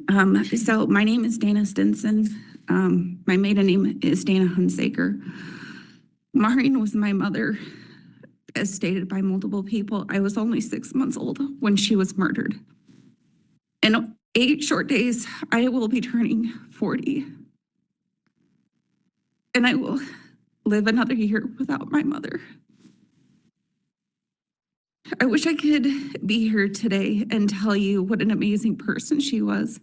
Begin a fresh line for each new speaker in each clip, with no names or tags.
So my name is Dana Stinson. My maiden name is Dana Hunsaker. Maurine was my mother, as stated by multiple people. I was only 6 months old when she was murdered. In 8 short days, I will be turning 40. And I will live another year without my mother. I wish I could be here today and tell you what an amazing person she was.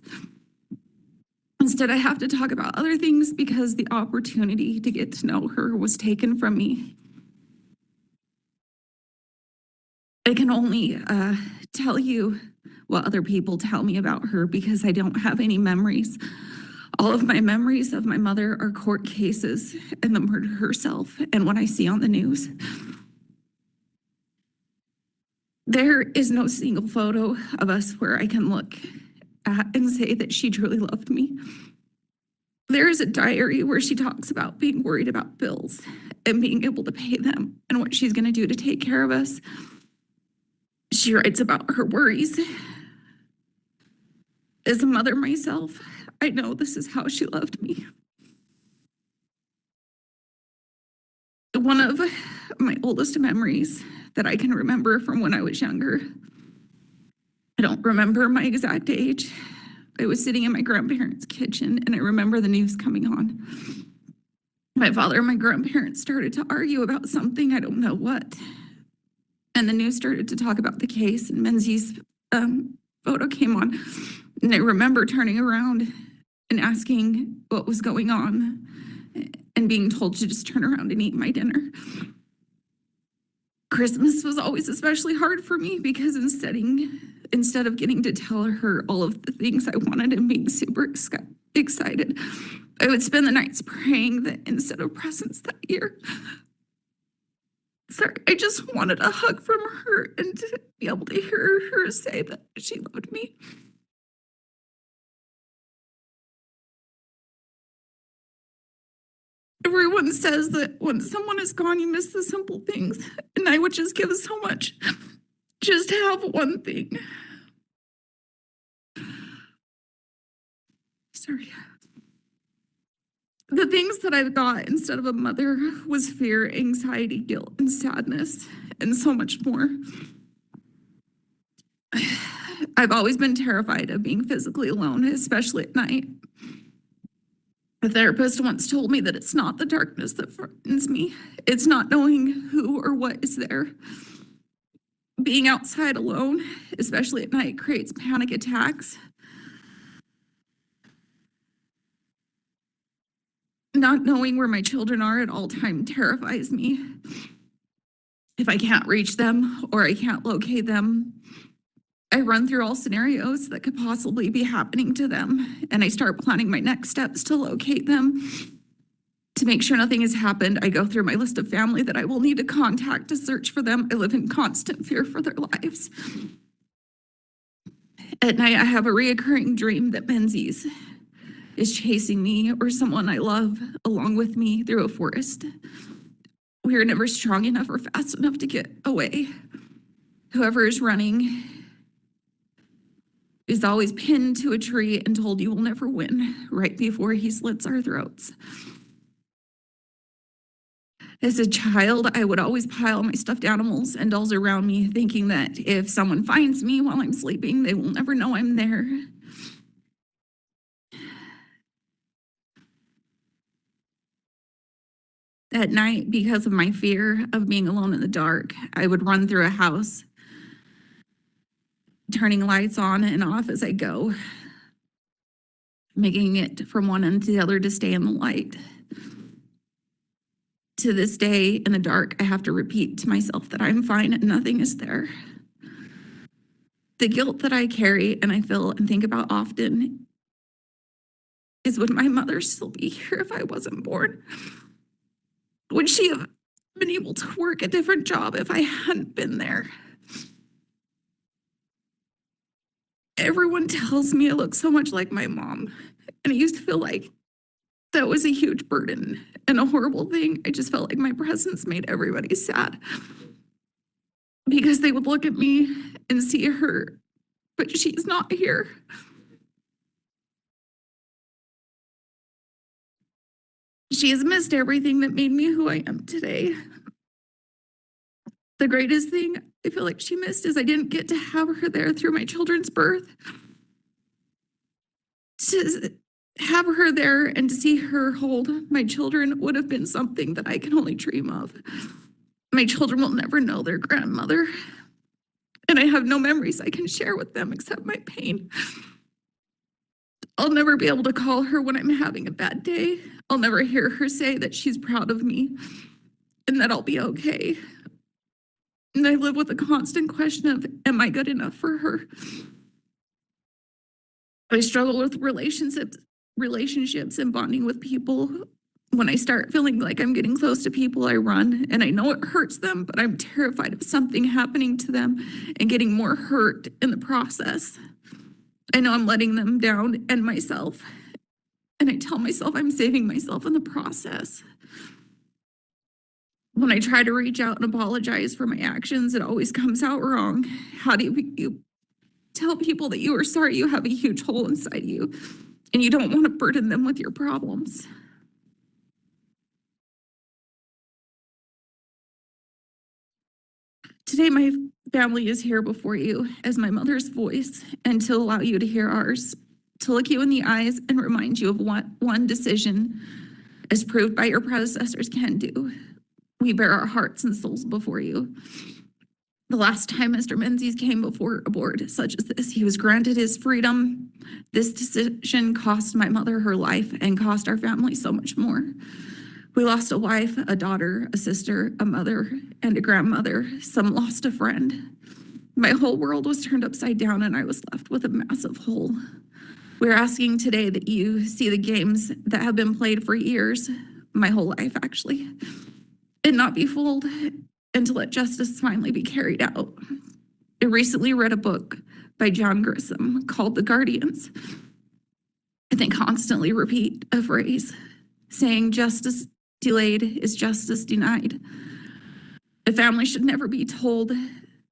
Instead, I have to talk about other things because the opportunity to get to know her was taken from me. I can only tell you what other people tell me about her because I don't have any memories. All of my memories of my mother are court cases and the murder herself and what I see on the news. There is no single photo of us where I can look at and say that she truly loved me. There is a diary where she talks about being worried about bills and being able to pay them and what she's going to do to take care of us. She writes about her worries. As a mother myself, I know this is how she loved me. One of my oldest memories that I can remember from when I was younger, I don't remember my exact age. I was sitting in my grandparents' kitchen and I remember the news coming on. My father and my grandparents started to argue about something, I don't know what. And the news started to talk about the case and Menzies' photo came on. And I remember turning around and asking what was going on and being told to just turn around and eat my dinner. Christmas was always especially hard for me because instead of getting to tell her all of the things I wanted and being super excited, I would spend the nights praying that instead of presents that year, sorry, I just wanted a hug from her and to be able to hear her say that she loved me. Everyone says that when someone is gone, you miss the simple things. And I would just give so much just to have one thing. Sorry. The things that I got instead of a mother was fear, anxiety, guilt, and sadness, and so much more. I've always been terrified of being physically alone, especially at night. A therapist once told me that it's not the darkness that frightens me. It's not knowing who or what is there. Being outside alone, especially at night, creates panic attacks. Not knowing where my children are at all times terrifies me. If I can't reach them or I can't locate them, I run through all scenarios that could possibly be happening to them, and I start planning my next steps to locate them. To make sure nothing has happened, I go through my list of family that I will need to contact to search for them. I live in constant fear for their lives. At night, I have a reoccurring dream that Menzies is chasing me or someone I love along with me through a forest. We are never strong enough or fast enough to get away. Whoever is running is always pinned to a tree and told you will never win right before he slits our throats. As a child, I would always pile my stuffed animals and dolls around me, thinking that if someone finds me while I'm sleeping, they will never know I'm there. At night, because of my fear of being alone in the dark, I would run through a house, turning lights on and off as I go, making it from one end to the other to stay in the light. To this day, in the dark, I have to repeat to myself that I'm fine and nothing is there. The guilt that I carry and I feel and think about often is, would my mother still be here if I wasn't born? Would she have been able to work a different job if I hadn't been there? Everyone tells me I look so much like my mom, and I used to feel like that was a huge burden and a horrible thing. I just felt like my presence made everybody sad because they would look at me and see her, but she's not here. She has missed everything that made me who I am today. The greatest thing I feel like she missed is I didn't get to have her there through my children's birth. To have her there and to see her hold my children would have been something that I can only dream of. My children will never know their grandmother, and I have no memories I can share with them except my pain. I'll never be able to call her when I'm having a bad day. I'll never hear her say that she's proud of me and that I'll be okay. And I live with a constant question of, am I good enough for her? I struggle with relationships and bonding with people. When I start feeling like I'm getting close to people, I run, and I know it hurts them, but I'm terrified of something happening to them and getting more hurt in the process. I know I'm letting them down and myself, and I tell myself I'm saving myself in the process. When I try to reach out and apologize for my actions, it always comes out wrong. How do you tell people that you are sorry? You have a huge hole inside you, and you don't want to burden them with your problems. Today, my family is here before you as my mother's voice, and to allow you to hear ours, to look you in the eyes and remind you of what one decision, as proved by your predecessors, can do. We bear our hearts and souls before you. The last time Mr. Menzies came before a board such as this, he was granted his freedom. This decision cost my mother her life and cost our family so much more. We lost a wife, a daughter, a sister, a mother, and a grandmother. Some lost a friend. My whole world was turned upside down, and I was left with a massive hole. We're asking today that you see the games that have been played for years, my whole life actually, and not be fooled, and to let justice finally be carried out. I recently read a book by John Grisham called The Guardians, and they constantly repeat a phrase saying justice delayed is justice denied. A family should never be told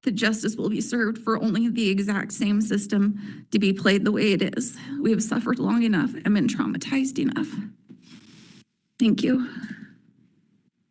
that justice will be served for only the exact same system to be played the way it is. We have suffered long enough and been traumatized enough. Thank you.